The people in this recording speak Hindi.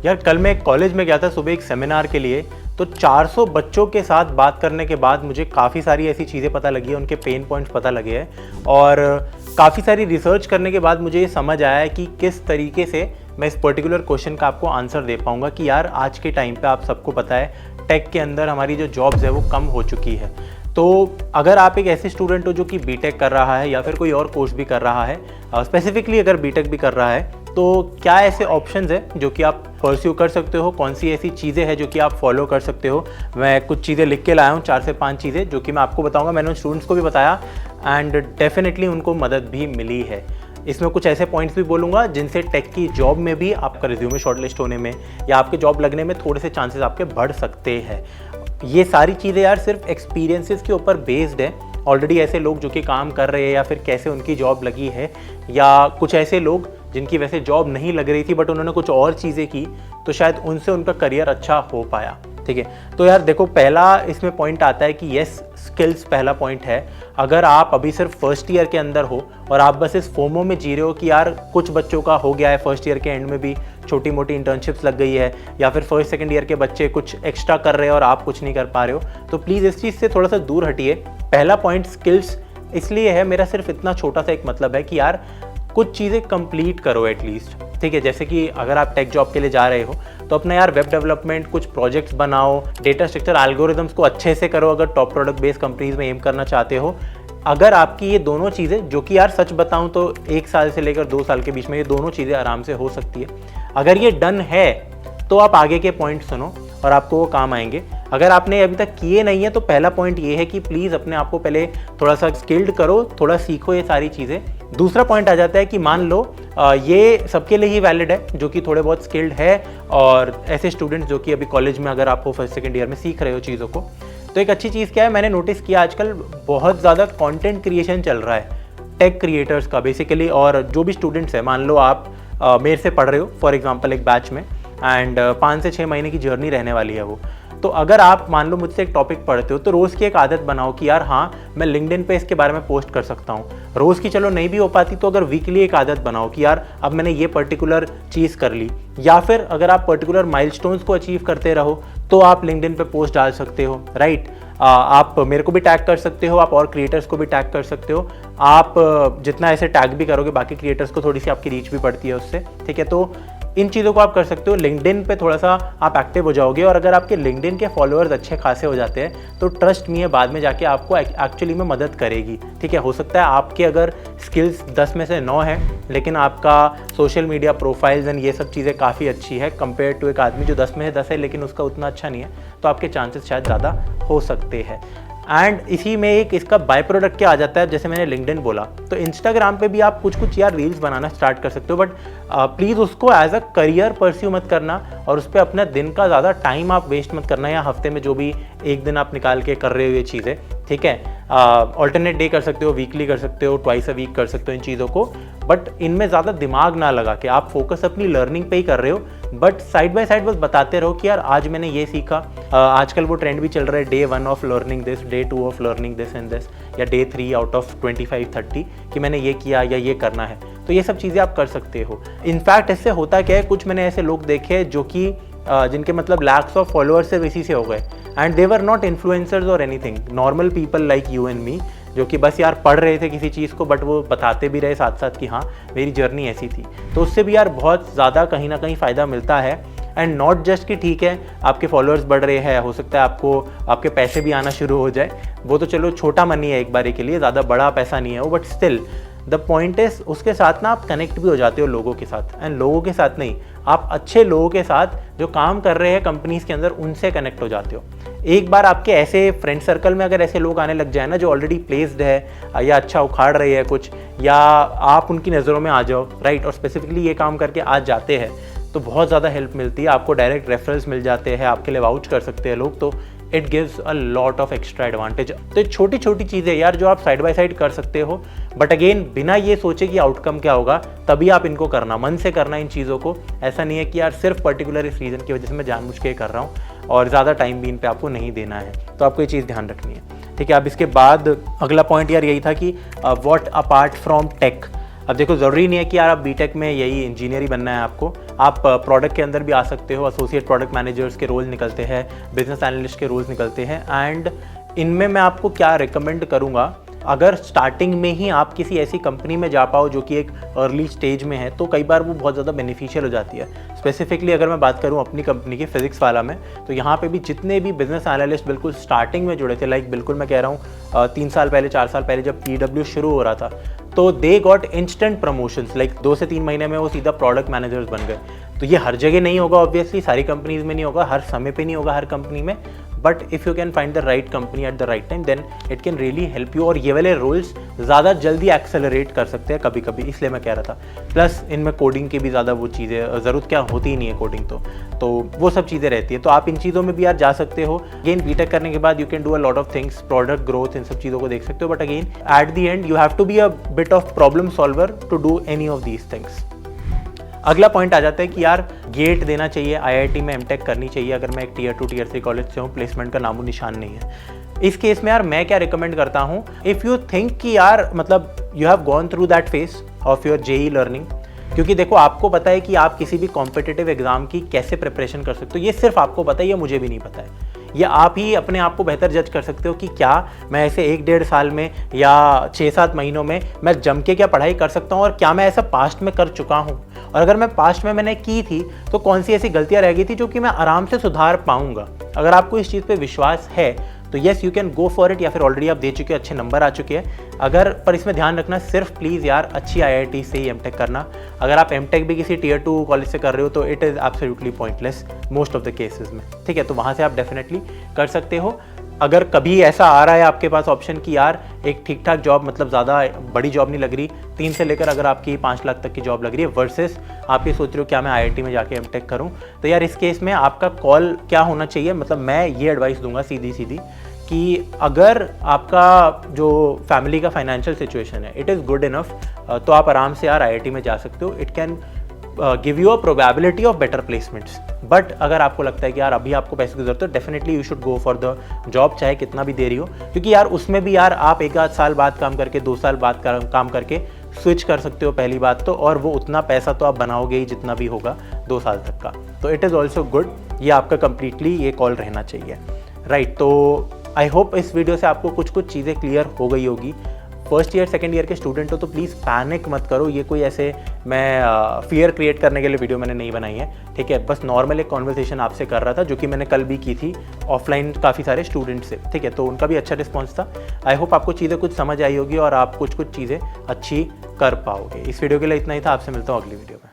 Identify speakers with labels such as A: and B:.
A: यार कल मैं एक कॉलेज में गया था सुबह एक सेमिनार के लिए, तो 400 बच्चों के साथ बात करने के बाद मुझे काफ़ी सारी ऐसी चीज़ें पता लगी है, उनके पेन पॉइंट्स पता लगे हैं और काफ़ी सारी रिसर्च करने के बाद मुझे ये समझ आया है कि किस तरीके से मैं इस पर्टिकुलर क्वेश्चन का आपको आंसर दे पाऊँगा कि यार आज के टाइम पे आप सबको पता है टेक के अंदर हमारी जो जॉब्स है वो कम हो चुकी है। तो अगर आप एक ऐसे स्टूडेंट हो जो कि बीटेक कर रहा है या फिर कोई और कोर्स भी कर रहा है, स्पेसिफिकली अगर बीटेक भी कर रहा है, तो क्या ऐसे ऑप्शंस हैं जो कि आप परस्यू कर सकते हो, कौन सी ऐसी चीज़ें हैं जो कि आप फॉलो कर सकते हो। मैं कुछ चीज़ें लिख के लाया हूँ, 4 से 5 चीज़ें जो कि मैं आपको बताऊँगा। मैंने उन स्टूडेंट्स को भी बताया एंड डेफिनेटली उनको मदद भी मिली है। इसमें कुछ ऐसे पॉइंट्स भी बोलूँगा जिनसे टेक की जॉब में भी आपका रिज्यूमे शॉर्टलिस्ट होने में या आपके जॉब लगने में थोड़े से चांसेस आपके बढ़ सकते हैं। ये सारी चीज़ें यार सिर्फ एक्सपीरियंसेस के ऊपर बेस्ड है। ऑलरेडी ऐसे लोग जो कि काम कर रहे हैं या फिर कैसे उनकी जॉब लगी है, या कुछ ऐसे लोग जिनकी वैसे जॉब नहीं लग रही थी बट उन्होंने कुछ और चीज़ें की तो शायद उनसे उनका करियर अच्छा हो पाया। ठीक है, तो यार देखो, पहला इसमें पॉइंट आता है कि यस, स्किल्स पहला पॉइंट है। अगर आप अभी सिर्फ फर्स्ट ईयर के अंदर हो और आप बस इस फोमो में जी रहे हो कि यार कुछ बच्चों का हो गया है फर्स्ट ईयर के एंड में भी छोटी मोटी इंटर्नशिप्स लग गई है, या फिर फर्स्ट सेकंड ईयर के बच्चे कुछ एक्स्ट्रा कर रहे हैं और आप कुछ नहीं कर पा रहे हो, तो प्लीज़ इस चीज़ से थोड़ा सा दूर हटिए। पहला पॉइंट स्किल्स इसलिए है, मेरा सिर्फ इतना छोटा सा एक मतलब है कि यार कुछ चीज़ें कंप्लीट करो एटलीस्ट। ठीक है, जैसे कि अगर आप टेक जॉब के लिए जा रहे हो तो अपना यार वेब डेवलपमेंट, कुछ प्रोजेक्ट्स बनाओ, डेटा स्ट्रक्चर, एल्गोरिदम्स को अच्छे से करो अगर टॉप प्रोडक्ट बेस्ड कंपनीज में एम करना चाहते हो। अगर आपकी ये दोनों चीज़ें, जो कि यार सच बताऊं तो 1 साल से लेकर 2 साल के बीच में ये दोनों चीज़ें आराम से हो सकती है, अगर ये डन है तो आप आगे के पॉइंट सुनो और आपको वो काम आएंगे। अगर आपने अभी तक किए नहीं है तो पहला पॉइंट ये है कि प्लीज़ अपने आप को पहले थोड़ा सा स्किल्ड करो, थोड़ा सीखो ये सारी चीज़ें। दूसरा पॉइंट आ जाता है कि मान लो ये सबके लिए ही वैलिड है जो कि थोड़े बहुत स्किल्ड है, और ऐसे स्टूडेंट्स जो कि अभी कॉलेज में अगर आप फर्स्ट सेकंड ईयर में सीख रहे हो चीज़ों को, तो एक अच्छी चीज़ क्या है, मैंने नोटिस किया आजकल बहुत ज़्यादा कंटेंट क्रिएशन चल रहा है टेक क्रिएटर्स का बेसिकली। और जो भी स्टूडेंट्स हैं, मान लो आप मेरे से पढ़ रहे हो फॉर एग्जांपल एक बैच में, एंड 5 से 6 महीने की जर्नी रहने वाली है वो, तो अगर आप मान लो मुझसे एक टॉपिक पढ़ते हो तो रोज़ की एक आदत बनाओ कि यार हाँ, मैं लिंक्डइन पे इसके बारे में पोस्ट कर सकता हूँ। रोज़ की चलो नहीं भी हो पाती तो अगर वीकली एक आदत बनाओ कि यार अब मैंने ये पर्टिकुलर चीज़ कर ली, या फिर अगर आप पर्टिकुलर माइलस्टोन्स को अचीव करते रहो तो आप लिंक्डइन पे पोस्ट डाल सकते हो, राइट। आप मेरे को भी टैग कर सकते हो, आप और क्रिएटर्स को भी टैग कर सकते हो। आप जितना ऐसे टैग भी करोगे बाकी क्रिएटर्स को थोड़ी सी आपकी रीच भी बढ़ती है उससे। ठीक है, तो इन चीज़ों को आप कर सकते हो। लिंक्डइन पे थोड़ा सा आप एक्टिव हो जाओगे, और अगर आपके लिंक्डइन के फॉलोअर्स अच्छे खासे हो जाते हैं तो ट्रस्ट मी है, बाद में जाके आपको एक्चुअली में मदद करेगी। ठीक है, हो सकता है आपके अगर स्किल्स 10 में से 9 है लेकिन आपका सोशल मीडिया प्रोफाइल्स एंड ये सब चीज़ें काफ़ी अच्छी है कंपेयर टू एक आदमी जो 10 में से 10 है लेकिन उसका उतना अच्छा नहीं है, तो आपके चांसेस शायद ज़्यादा हो सकते हैं। एंड इसी में एक इसका बाय प्रोडक्ट क्या आ जाता है, जैसे मैंने लिंक्डइन बोला, तो इंस्टाग्राम पे भी आप कुछ यार रील्स बनाना स्टार्ट कर सकते हो, बट प्लीज़ उसको एज अ करियर परस्यू मत करना और उस पर अपना दिन का ज़्यादा टाइम आप वेस्ट मत करना, या हफ्ते में जो भी एक दिन आप निकाल के कर रहे हो ये चीज़ें। ठीक है, ऑल्टरनेट डे कर सकते हो, वीकली कर सकते हो, ट्वाइस अ वीक कर सकते हो इन चीज़ों को, बट इनमें ज़्यादा दिमाग ना लगा के आप फोकस अपनी लर्निंग पे ही कर रहे हो, बट साइड बाय साइड बस बताते रहो कि यार आज मैंने ये सीखा। आजकल वो ट्रेंड भी चल रहा है Day 1 of learning this, Day 2 of learning this and this, या Day 3 आउट ऑफ 25-30 कि मैंने ये किया या ये करना है। तो ये सब चीज़ें आप कर सकते हो। इनफैक्ट इससे होता क्या है, कुछ मैंने ऐसे लोग देखे जो कि जिनके मतलब लैक्स ऑफ फॉलोअर्स सिर्फ इसी से हो गए, and they were not influencers और anything, normal people like you and me, जो कि बस यार पढ़ रहे थे किसी चीज़ को बट वो बताते भी रहे साथ साथ कि हाँ मेरी जर्नी ऐसी थी। तो उससे भी यार बहुत ज़्यादा कहीं ना कहीं फ़ायदा मिलता है। एंड नॉट जस्ट कि ठीक है आपके फॉलोअर्स बढ़ रहे हैं, हो सकता है आपको आपके पैसे भी आना शुरू हो जाए, वो तो चलो छोटा मनी है एक बारी के लिए, ज़्यादा बड़ा पैसा नहीं है वो, but still the point is उसके साथ ना आप कनेक्ट भी हो जाते हो लोगों के साथ, एंड लोगों के साथ नहीं, आप अच्छे लोगों के साथ जो काम कर रहे हैं कंपनीज के अंदर उनसे कनेक्ट हो जाते हो। एक बार आपके ऐसे फ्रेंड सर्कल में अगर ऐसे लोग आने लग जाए ना जो ऑलरेडी प्लेस्ड है या अच्छा उखाड़ रहे हैं कुछ, या आप उनकी नज़रों में आ जाओ, राइट, और स्पेसिफिकली ये काम करके आज जाते हैं तो बहुत ज़्यादा हेल्प मिलती है, आपको डायरेक्ट रेफरल्स मिल जाते हैं, आपके लिए वाउच कर सकते हैं लोग, तो it gives a lot of extra advantage. तो ये छोटी छोटी चीज़ें यार जो आप साइड बाय साइड कर सकते हो, बट अगेन बिना ये सोचे कि आउटकम क्या होगा, तभी आप इनको करना, मन से करना इन चीज़ों को। ऐसा नहीं है कि यार सिर्फ पर्टिकुलर इस रीज़न की वजह से मैं जानबूझ के कर रहा हूँ और ज़्यादा टाइम भी इन पर आपको नहीं देना है, तो आपको ये चीज़ ध्यान रखनी है। ठीक है, अब इसके बाद अगला पॉइंट यार यही था कि व्हाट अपार्ट फ्रॉम टेक, अब देखो, ज़रूरी नहीं है कि यार आप बीटेक में यही इंजीनियर ही बनना है आपको, आप प्रोडक्ट के अंदर भी आ सकते हो। एसोसिएट प्रोडक्ट मैनेजर्स के रोल निकलते हैं, बिजनेस एनालिस्ट के रोल्स निकलते हैं। एंड इनमें मैं आपको क्या रिकमेंड करूँगा, अगर स्टार्टिंग में ही आप किसी ऐसी कंपनी में जा पाओ जो कि एक अर्ली स्टेज में है, तो कई बार वो बहुत ज़्यादा बेनिफिशियल हो जाती है। स्पेसिफिकली अगर मैं बात करूँ अपनी कंपनी की फिजिक्स वाला में, तो यहाँ पे भी जितने भी बिजनेस एनालिस्ट बिल्कुल स्टार्टिंग में जुड़े थे, लाइक बिल्कुल मैं कह रहा हूँ 3 साल पहले 4 साल पहले जब PW शुरू हो रहा था, तो they got instant promotions, like 2 से 3 महीने में वो सीधा प्रोडक्ट मैनेजर्स बन गए। तो ये हर जगह नहीं होगा, ऑब्वियसली सारी कंपनीज में नहीं होगा, हर समय पे नहीं होगा हर कंपनी में, but if you can find the right company at the right time, then it can really help you. और ये वाले रोल्स ज़्यादा जल्दी एक्सेलरेट कर सकते हैं कभी कभी, इसलिए मैं कह रहा था। प्लस इनमें कोडिंग की भी ज़्यादा वो चीज़ें ज़रूरत क्या होती ही नहीं है कोडिंग, तो वो सब चीज़ें रहती है। तो आप इन चीज़ों में भी यार जा सकते हो। अगेन बीटेक करने के बाद you can do a lot of things, product growth, इन सब चीज़ों को देख सकते हो। But again at the end you have to be a bit of problem solver to do any of these things. अगला पॉइंट आ जाता है कि यार गेट देना चाहिए, IIT में एमटेक करनी चाहिए। अगर मैं एक Tier 2 Tier 3 कॉलेज से हूँ, प्लेसमेंट का नामो निशान नहीं है। इस केस में यार मैं क्या रिकमेंड करता हूँ, इफ़ यू थिंक कि यार मतलब you have gone through that phase of your JEE learning, क्योंकि देखो आपको पता है कि आप किसी भी कॉम्पिटिटिव एग्जाम की कैसे प्रिपरेशन कर सकते हो, ये सिर्फ आपको पता है, ये मुझे भी नहीं पता है। ये आप ही अपने आप को बेहतर जज कर सकते हो कि क्या मैं ऐसे 1-1.5 साल में या 6-7 महीनों में मैं जम के क्या पढ़ाई कर सकता हूँ, और क्या मैं ऐसा पास्ट में कर चुका हूँ, और अगर मैं पास्ट में मैंने की थी तो कौन सी ऐसी गलतियाँ रह गई थी जो कि मैं आराम से सुधार पाऊँगा। अगर आपको इस चीज़ पे विश्वास है तो yes you can go for it, या फिर ऑलरेडी आप दे चुके, अच्छे नंबर आ चुके हैं। अगर पर इसमें ध्यान रखना, सिर्फ प्लीज़ यार अच्छी IIT से ही एमटेक करना। अगर आप एमटेक भी किसी Tier 2 कॉलेज से कर रहे हो तो it is absolutely pointless most of the cases में, ठीक है। तो वहाँ से आप डेफिनेटली कर सकते हो। अगर कभी ऐसा आ रहा है आपके पास ऑप्शन कि यार एक ठीक ठाक जॉब, मतलब ज़्यादा बड़ी जॉब नहीं लग रही, 3 से लेकर अगर आपकी 5 लाख तक की जॉब लग रही है, वर्सेस आप ये सोच रहे हो क्या मैं IIT में जाके एमटेक करूं, तो यार इस केस में आपका कॉल क्या होना चाहिए, मतलब मैं ये एडवाइस दूंगा सीधी सीधी कि अगर आपका जो फैमिली का फाइनेंशियल सिचुएशन है इट इज़ गुड इनफ, तो आप आराम से यार IIT में जा सकते हो। It can give you a probability of better placements. But अगर आपको लगता है कि यार अभी आपको पैसे की जरूरत है, definitely you should go for the job, चाहे कितना भी देरी हो, क्योंकि यार उसमें भी यार आप 1-8 साल बाद काम करके, 2 साल बाद काम करके स्विच कर सकते हो पहली बात तो, और वो उतना पैसा तो आप बनाओगे ही जितना भी होगा 2 साल तक का। तो इट इज़ ऑल्सो गुड, ये आपका कंप्लीटली ये कॉल रहना चाहिए, राइट। तो आई होप इस वीडियो से आपको कुछ चीज़ें क्लियर हो गई होगी। फर्स्ट ईयर सेकंड ईयर के स्टूडेंट हो तो प्लीज़ पैनिक मत करो, ये कोई ऐसे मैं फियर क्रिएट करने के लिए वीडियो मैंने नहीं बनाई है, ठीक है। बस नॉर्मल एक कॉन्वर्सेशन आपसे कर रहा था, जो कि मैंने कल भी की थी ऑफलाइन काफ़ी सारे स्टूडेंट से, ठीक है। तो उनका भी अच्छा रिस्पॉन्स था। आई होप आपको चीज़ें कुछ समझ आई होगी और आप कुछ चीज़ें अच्छी कर पाओगे। इस वीडियो के लिए इतना ही था, आपसे मिलता हूँ अगली वीडियो में।